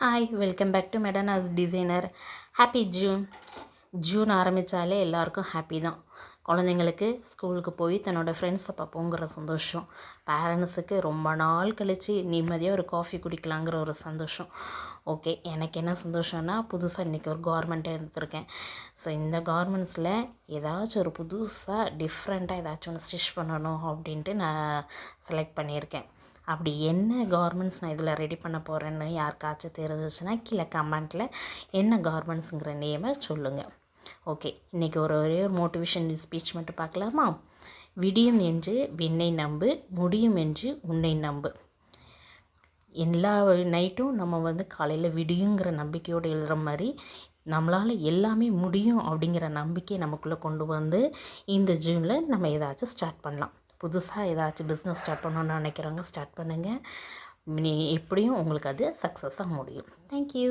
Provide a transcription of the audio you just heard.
Hi welcome back to மெடனாஸ் designer. Happy June. June ஆரம்பித்தாலே எல்லாருக்கும் ஹாப்பி தான். குழந்தைங்களுக்கு ஸ்கூலுக்கு போய் தன்னோட ஃப்ரெண்ட்ஸை பார்ப்போங்கிற சந்தோஷம், பேரண்ட்ஸுக்கு ரொம்ப நாள் கழித்து நிம்மதியாக ஒரு காஃபி குடிக்கலாங்கிற ஒரு சந்தோஷம். ஓகே, எனக்கு என்ன சந்தோஷம்னா புதுசாக இன்றைக்கி ஒரு கார்மெண்ட்டை எடுத்திருக்கேன். ஸோ இந்த கார்மெண்ட்ஸில் ஏதாச்சும் ஒரு புதுசாக டிஃப்ரெண்ட்டாக ஏதாச்சும் ஒன்று ஸ்டிச் பண்ணணும் அப்படின்ட்டு நான் செலக்ட் பண்ணியிருக்கேன். அப்படி என்ன கார்மெண்ட்ஸ் நான் இதில் ரெடி பண்ண போகிறேன்னு யாருக்காச்சும் தெரிஞ்சிச்சுன்னா கீழே கமெண்ட்டில் என்ன கார்மெண்ட்ஸுங்கிற நேமை சொல்லுங்கள். ஓகே, இன்றைக்கி ஒரே ஒரு மோட்டிவேஷன் ஸ்பீச் மட்டும் பார்க்கலாமா? விடியும் என்று விண்ணை நம்பு, முடியும் என்று உன்னை நம்பு. எல்லா நைட்டும் நம்ம காலையில் விடியுங்கிற நம்பிக்கையோடு எழுதுகிற மாதிரி நம்மளால் எல்லாமே முடியும் அப்படிங்கிற நம்பிக்கையை நமக்குள்ளே கொண்டு வந்து இந்த ஜூனில் நம்ம ஏதாச்சும் ஸ்டார்ட் பண்ணலாம். புதுசாக ஏதாச்சும் பிஸ்னஸ் ஸ்டார்ட் பண்ணணுன்னு நினைக்கிறவங்க ஸ்டார்ட் பண்ணுங்கள். எப்படியும் உங்களுக்கு அது சக்ஸஸாக முடியும். தேங்க்யூ.